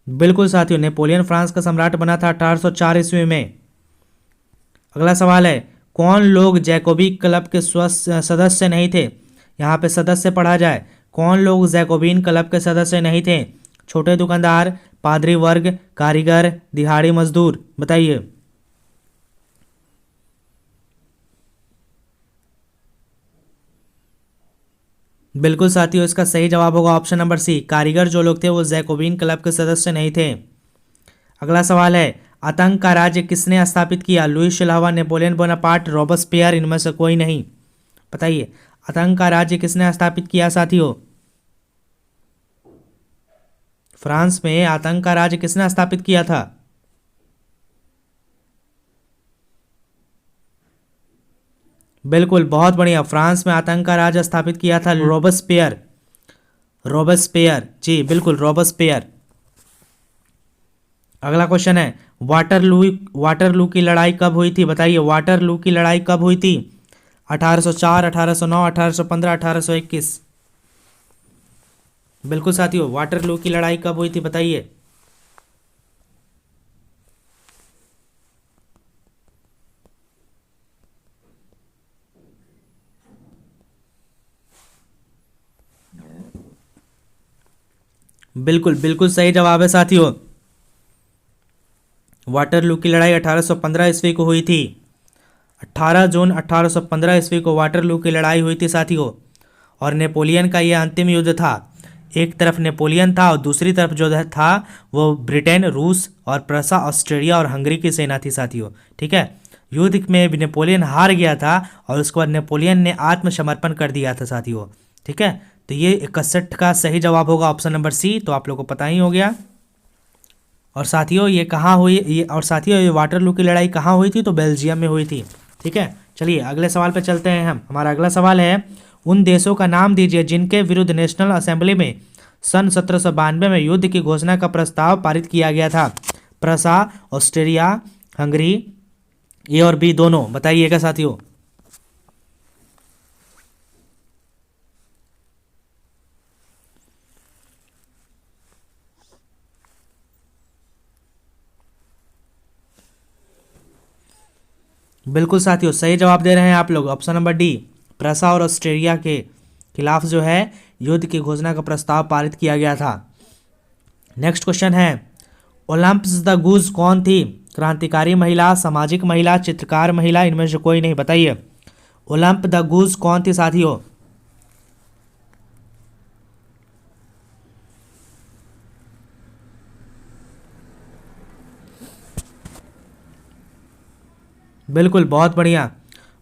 बिल्कुल साथियों, नेपोलियन फ्रांस का सम्राट बना था 1804 ईस्वी में। अगला सवाल है, कौन लोग जैकोबी क्लब के सदस्य नहीं थे? यहाँ पे सदस्य पढ़ा जाए, कौन लोग जैकोबिन क्लब के सदस्य नहीं थे? छोटे दुकानदार, पादरी वर्ग, कारीगर, दिहाड़ी मजदूर। बताइए। बिल्कुल साथियों, इसका सही जवाब होगा ऑप्शन नंबर सी, कारीगर जो लोग थे वो जैकोबिन क्लब के सदस्य नहीं थे। अगला सवाल है, आतंक का राज्य किसने स्थापित किया? लुई सोलहवां, नेपोलियन बोनापार्ट, रॉबस्पियर, इनमें से कोई नहीं। बताइए, आतंक का राज्य किसने स्थापित किया साथियों? फ्रांस में आतंक का राज्य किसने स्थापित किया था? बिल्कुल, बहुत बढ़िया, फ्रांस में आतंक का राज स्थापित किया था रॉबस्पियर। रॉबस्पियर जी, बिल्कुल रॉबस्पियर। अगला क्वेश्चन है, वाटरलू वाटरलू की लड़ाई कब हुई थी? बताइए, वाटरलू की लड़ाई कब हुई थी? 1804, 1809, 1815, 1821। बिल्कुल साथियों, वाटरलू की लड़ाई कब हुई थी? बताइए। बिल्कुल बिल्कुल सही जवाब है साथियों, वाटरलू की लड़ाई 1815 ईस्वी को हुई थी। 18 जून 1815 ईस्वी को वाटरलू की लड़ाई हुई थी साथियों। और नेपोलियन का यह अंतिम युद्ध था। एक तरफ नेपोलियन था और दूसरी तरफ जो था वो ब्रिटेन, रूस और प्रसा, ऑस्ट्रेलिया और हंगरी की सेना थी साथियों। ठीक है, युद्ध में भी नेपोलियन हार गया था और उसके बाद नेपोलियन ने आत्मसमर्पण कर दिया था साथियों। ठीक है, तो ये 61 का सही जवाब होगा ऑप्शन नंबर सी, तो आप लोग को पता ही हो गया। और साथियों ये कहाँ हुई, ये वाटरलू की लड़ाई कहाँ हुई थी? तो बेल्जियम में हुई थी। ठीक है, चलिए अगले सवाल पे चलते हैं हम। हमारा अगला सवाल है, उन देशों का नाम दीजिए जिनके विरुद्ध नेशनल असेंबली में सन 1792 में युद्ध की घोषणा का प्रस्ताव पारित किया गया था। प्रसा, ऑस्ट्रिया, हंगरी, ए और बी दोनों। बताइएगा साथियों। बिल्कुल साथियों, सही जवाब दे रहे हैं आप लोग, ऑप्शन नंबर डी, प्रसा और ऑस्ट्रेलिया के खिलाफ जो है युद्ध की घोषणा का प्रस्ताव पारित किया गया था। नेक्स्ट क्वेश्चन है, ओलंपस द गूज कौन थी? क्रांतिकारी महिला, सामाजिक महिला, चित्रकार महिला, इनमें से कोई नहीं। बताइए, ओलंप द गूज कौन थी साथियों? बिल्कुल, बहुत बढ़िया,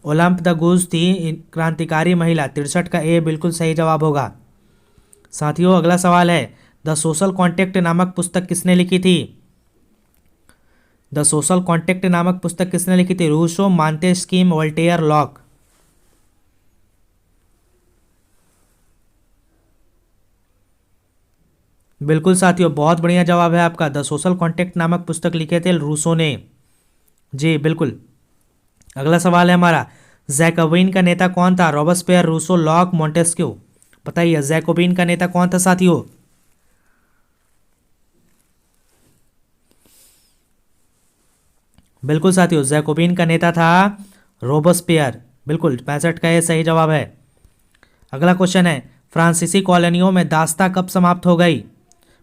ओलंप द गूज थी क्रांतिकारी महिला। 63 का ए बिल्कुल सही जवाब होगा। साथियों अगला सवाल है, द सोशल कॉन्टेक्ट नामक पुस्तक किसने लिखी थी? द सोशल कॉन्टेक्ट नामक पुस्तक किसने लिखी थी? Rousseau, Montesquieu, Voltaire, Locke. बिल्कुल साथियों, बहुत बढ़िया जवाब है आपका। द सोशल कॉन्ट्रैक्ट नामक पुस्तक लिखे थे रूसो ने। जी बिल्कुल। अगला सवाल है हमारा, जैकोबिन का नेता कौन था? Robespierre, Rousseau, Locke, Montesquieu. बताइए जैकोबिन का नेता कौन था साथियों? बिल्कुल साथियों, जैकोबिन का नेता था रोबस्पियर। बिल्कुल 65 का ये सही जवाब है। अगला क्वेश्चन है, फ्रांसीसी कॉलोनियों में दास्ता कब समाप्त हो गई?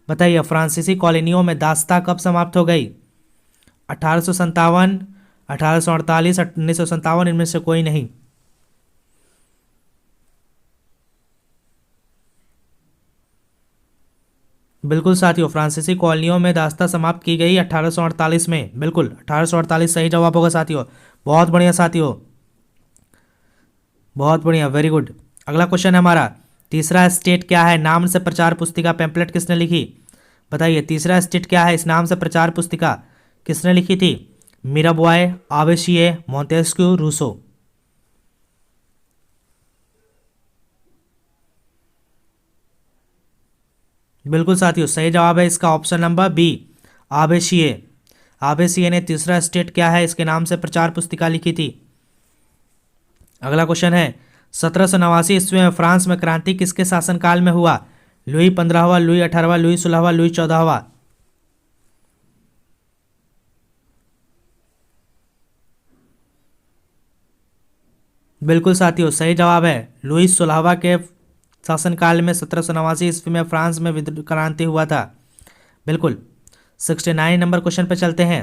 बताइए फ्रांसीसी कॉलोनियों में दास्ता कब समाप्त हो गई? 1857, 1848, 1957, इनमें से कोई नहीं। बिल्कुल साथियों, फ्रांसीसी कॉलोनियों में दास्ता समाप्त की गई 1848 में। बिल्कुल 1848 सही जवाब होगा साथियों। बहुत बढ़िया साथियों, बहुत बढ़िया, वेरी गुड। अगला क्वेश्चन है हमारा, तीसरा स्टेट क्या है? नाम से प्रचार पुस्तिका पैम्पलेट किसने लिखी? बताइए तीसरा स्टेट क्या है? इस नाम से प्रचार पुस्तिका किसने लिखी थी? मीराबॉय, आवेशिये, मोंटेस्क्यू, रूसो। बिल्कुल साथियों, सही जवाब है इसका ऑप्शन नंबर बी, आवेशिये। आवेशिये ने तीसरा स्टेट क्या है इसके नाम से प्रचार पुस्तिका लिखी थी। अगला क्वेश्चन है, 1789 ईस्वी में फ्रांस में क्रांति किसके शासनकाल में हुआ? लुई 15वां, लुई 18वां, लुई 16वां, लुई 14वां। बिल्कुल साथियों, सही जवाब है लुई 16वां के शासनकाल में 1789 ईस्वी में फ्रांस में विद्रोह क्रांति हुआ था। बिल्कुल। 69 नंबर क्वेश्चन पे चलते हैं,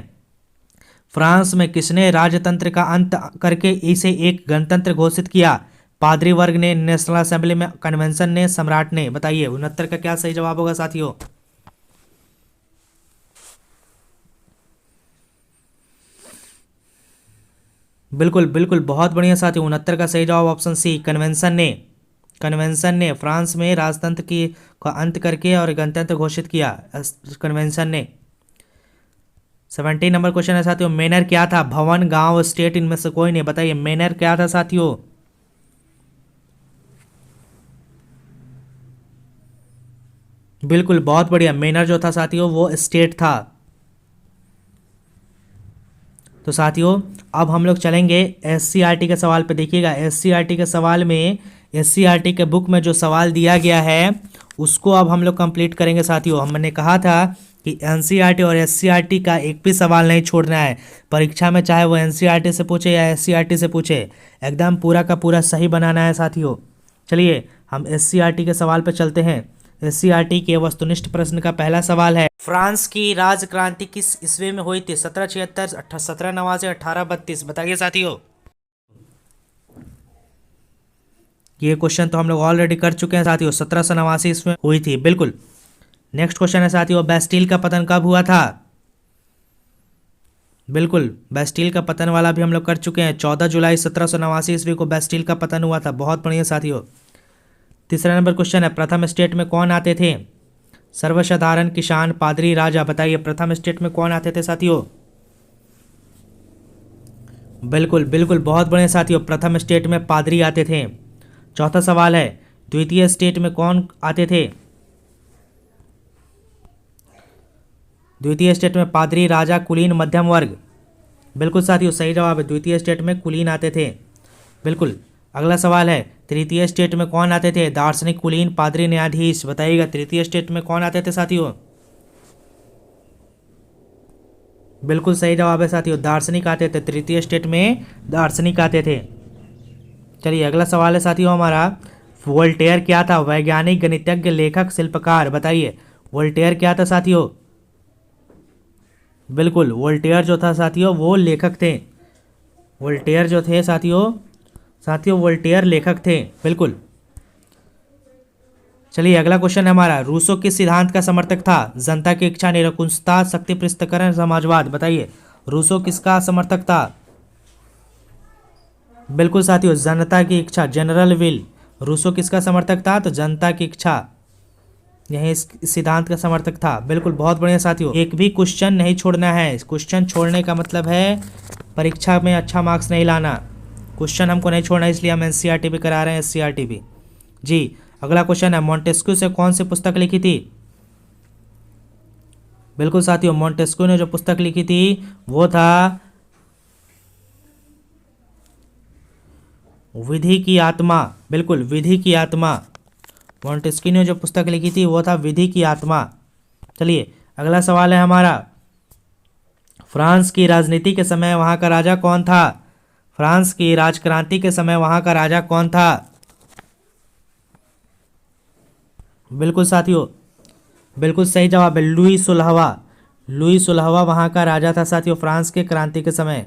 फ्रांस में किसने राजतंत्र का अंत करके इसे एक गणतंत्र घोषित किया? पादरी वर्ग ने, नेशनल असेंबली में, कन्वेंशन ने, सम्राट ने। बताइए 69 का क्या सही जवाब होगा साथियों? बिल्कुल बिल्कुल, बहुत बढ़िया साथियों, 69 का सही जवाब ऑप्शन सी, कन्वेंशन ने। कन्वेंशन ने फ्रांस में राजतंत्र की का अंत करके और गणतंत्र घोषित किया, कन्वेंशन ने। 70 नंबर क्वेश्चन है साथियों, मैनर क्या था? भवन, गांव, स्टेट, इनमें से कोई नहीं। बताइए मैनर क्या था साथियों? बिल्कुल बहुत बढ़िया, मैनर जो था साथियों वो स्टेट था। तो साथियों अब हम लोग चलेंगे एससीईआरटी के सवाल पे। देखिएगा एससीईआरटी के सवाल में, एससीईआरटी के बुक में जो सवाल दिया गया है उसको अब हम लोग कंप्लीट करेंगे साथियों। हमने कहा था कि एनसीईआरटी और एससीईआरटी का एक भी सवाल नहीं छोड़ना है परीक्षा में, चाहे वो एनसीईआरटी से पूछे या एससीईआरटी से पूछे, एकदम पूरा का पूरा सही बनाना है साथियों। चलिए हम एससीईआरटी के सवाल पे चलते हैं। एससीईआरटी के वस्तुनिष्ठ प्रश्न का पहला सवाल है, फ्रांस की राज क्रांति किस ईस्वी में हुई थी? 1776, 1789, 1832। बताइए साथियों। ये क्वेश्चन तो हम लोग ऑलरेडी कर चुके हैं साथियों, 1789 ईस्वी में हुई थी। बिल्कुल। नेक्स्ट क्वेश्चन है साथियों, बेस्टिल का पतन कब हुआ था? बिल्कुल, बेस्टिल का पतन वाला भी हम लोग कर चुके हैं, 14 जुलाई 1789 ईस्वी को बेस्टिल का पतन हुआ था। बहुत बढ़िया साथियों। तीसरा नंबर क्वेश्चन है, प्रथम स्टेट में कौन आते थे? सर्वसाधारण, किसान, पादरी, राजा। बताइए प्रथम स्टेट में कौन आते थे साथियों? बिल्कुल बिल्कुल, बहुत बढ़िया साथियों, प्रथम स्टेट में पादरी आते थे। चौथा सवाल है, द्वितीय स्टेट में कौन आते थे? द्वितीय स्टेट में पादरी, राजा, कुलीन, मध्यम वर्ग। बिल्कुल साथियों, सही जवाब है, द्वितीय स्टेट में कुलीन आते थे। बिल्कुल। अगला सवाल है, तृतीय स्टेट में कौन आते थे? दार्शनिक, कुलीन, पादरी, न्यायाधीश। बताइएगा तृतीय स्टेट में कौन आते थे साथियों? बिल्कुल सही जवाब है साथियों, दार्शनिक आते थे, तृतीय स्टेट में दार्शनिक आते थे। चलिए अगला सवाल है साथियों हमारा, वोल्टेयर क्या था? वैज्ञानिक, गणितज्ञ, लेखक, शिल्पकार। बताइए वोल्टेयर क्या था साथियों? बिल्कुल, वोल्टेयर जो था साथियों वो लेखक थे। वोल्टेयर जो थे साथियों, साथियों वोल्टेयर लेखक थे। बिल्कुल। चलिए अगला क्वेश्चन है हमारा, रूसो किस सिद्धांत का समर्थक था? जनता की इच्छा, निरंकुशता, शक्ति पृथक्करण, समाजवाद। बताइए रूसो किसका समर्थक था? बिल्कुल साथियों, जनता की इच्छा, जनरल विल। रूसो किसका समर्थक था? तो जनता की इच्छा, यही इस सिद्धांत का समर्थक था। बिल्कुल बहुत बढ़िया साथियों, एक भी क्वेश्चन नहीं छोड़ना है। क्वेश्चन छोड़ने का मतलब है परीक्षा में अच्छा मार्क्स नहीं लाना। क्वेश्चन हमको नहीं छोड़ना, इसलिए हम एनसीईआरटी भी करा रहे हैं, एससीईआरटी भी। जी अगला क्वेश्चन है, मोंटेस्क्यू से कौन सी पुस्तक लिखी थी? बिल्कुल साथियों, मोंटेस्क्यू ने जो पुस्तक लिखी थी वो था विधि की आत्मा। बिल्कुल, विधि की आत्मा। मोंटेस्क्यू ने जो पुस्तक लिखी थी वो था विधि की आत्मा। चलिए अगला सवाल है हमारा, फ्रांस की राजनीति के समय वहां का राजा कौन था? फ्रांस की राजक्रांति के समय वहां का राजा कौन था? बिल्कुल साथियों, बिल्कुल सही जवाब है लुई सोलहवा। लुई सोलहवा वहां का राजा था साथियों, फ्रांस के क्रांति के समय।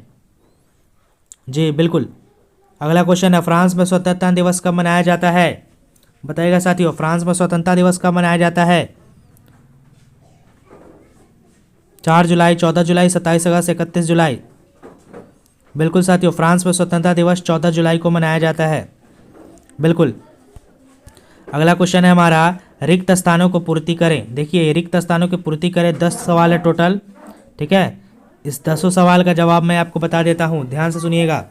जी बिल्कुल। अगला क्वेश्चन है, फ्रांस में स्वतंत्रता दिवस कब मनाया जाता है? बताइएगा साथियों, फ्रांस में स्वतंत्रता दिवस कब मनाया जाता है? 4 जुलाई, 14 जुलाई, 27 अगस्त, 31 जुलाई। बिल्कुल साथियों, फ्रांस में स्वतंत्रता दिवस 14 जुलाई को मनाया जाता है। बिल्कुल। अगला क्वेश्चन है हमारा, रिक्त स्थानों को पूर्ति करें। देखिए रिक्त स्थानों की पूर्ति करें, 10 सवाल है टोटल। ठीक है, इस 10 सवाल का जवाब मैं आपको बता देता हूं, ध्यान से सुनिएगा।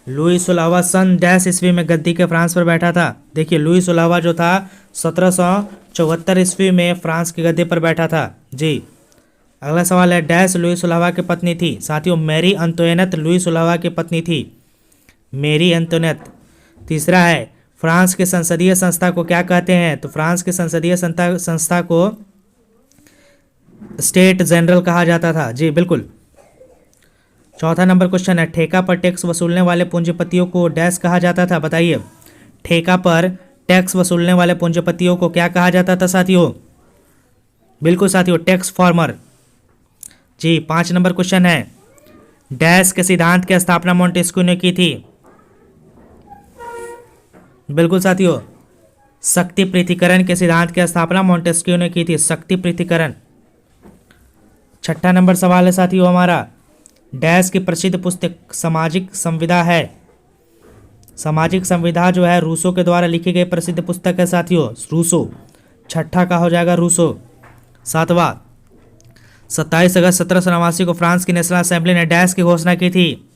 लुई सोलहवा सन डैश ईस्वी में गद्दी के फ्रांस पर बैठा था। देखिए लुई सोलहवा जो था 1774 ईस्वी में फ्रांस की गद्दी पर बैठा था। जी। अगला सवाल है, डैश लुई सोलहवा की पत्नी थी। साथियों मेरी अंतोनेट लुई सोलहवा की पत्नी थी, मेरी अंतोनेट। तीसरा है, फ्रांस के संसदीय संस्था को क्या कहते हैं? तो फ्रांस के संसदीय संस्था को स्टेट जनरल कहा जाता था। जी बिल्कुल। चौथा नंबर क्वेश्चन है, ठेका पर टैक्स वसूलने वाले पूंजीपतियों को डैश कहा जाता था। बताइए, ठेका पर टैक्स वसूलने वाले पूंजीपतियों को क्या कहा जाता था साथियों? बिल्कुल साथियों, टैक्स फार्मर। जी। 5 नंबर क्वेश्चन है, डैश के सिद्धांत की स्थापना मोंटेस्क्यू ने की थी। बिल्कुल साथियों, शक्ति पृथक्करण के सिद्धांत की स्थापना मोंटेस्क्यू ने की थी, शक्ति पृथक्करण। 6ठा नंबर सवाल है साथियों हमारा, डैश की प्रसिद्ध पुस्तक सामाजिक संविदा है। सामाजिक संविदा जो है रूसो के द्वारा लिखी गई प्रसिद्ध पुस्तक है साथियों, रूसो। 6ठा का हो जाएगा रूसो। 7वां, 27 अगस्त 1789 को फ्रांस की नेशनल असेंबली ने डैश की घोषणा की थी।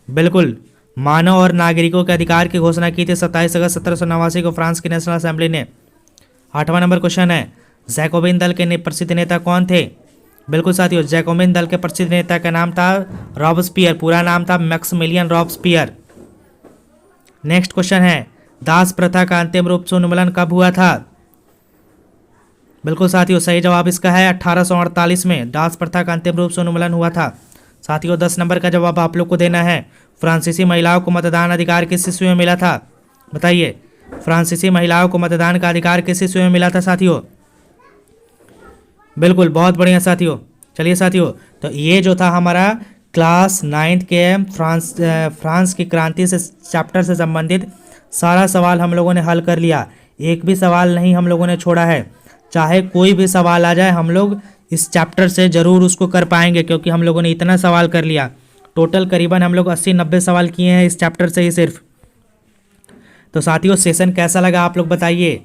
बिल्कुल, मानव और नागरिकों के अधिकार की घोषणा की थी 27 अगस्त 1789 को फ्रांस की नेशनल असेंबली ने। 8वां नंबर क्वेश्चन है, जैकोबिन दल के प्रसिद्ध नेता कौन थे? बिल्कुल साथियों, जैकोबिन दल के प्रसिद्ध नेता का नाम था रॉबस्पियर, पूरा नाम था मैक्सिमिलियन रॉबस्पियर। नेक्स्ट क्वेश्चन है, दास प्रथा का अंतिम रूप से उन्मूलन कब हुआ था? बिल्कुल साथियों, सही जवाब इसका है 1848 में दास प्रथा का अंतिम रूप से उन्मूलन हुआ था। साथियों 10 नंबर का जवाब आप लोग को देना है, फ्रांसीसी महिलाओं को मतदान अधिकार किस ईस्वी में मिला था? बताइए, फ्रांसीसी महिलाओं को मतदान का अधिकार किस ईस्वी में मिला था साथियों? बिल्कुल, बहुत बढ़िया साथियों। चलिए साथियों, तो ये जो था हमारा क्लास 9th के फ्रांस की क्रांति से चैप्टर से संबंधित सारा सवाल हम लोगों ने हल कर लिया, एक भी सवाल नहीं हम लोगों ने छोड़ा है। चाहे कोई भी सवाल आ जाए हम लोग इस चैप्टर से ज़रूर उसको कर पाएंगे, क्योंकि हम लोगों ने इतना सवाल कर लिया। टोटल करीबन हम लोग 80-90 सवाल किए हैं इस चैप्टर से ही सिर्फ। तो साथियों सेशन कैसा लगा आप लोग बताइए,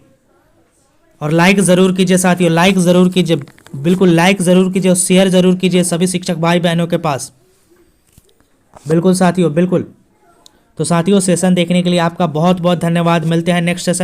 और लाइक ज़रूर कीजिए साथियों, लाइक ज़रूर कीजिए, बिल्कुल लाइक ज़रूर कीजिए और शेयर ज़रूर कीजिए सभी शिक्षक भाई बहनों के पास। बिल्कुल साथियों, बिल्कुल। तो साथियों सेशन देखने के लिए आपका बहुत बहुत धन्यवाद। मिलते हैं नेक्स्ट सेशन।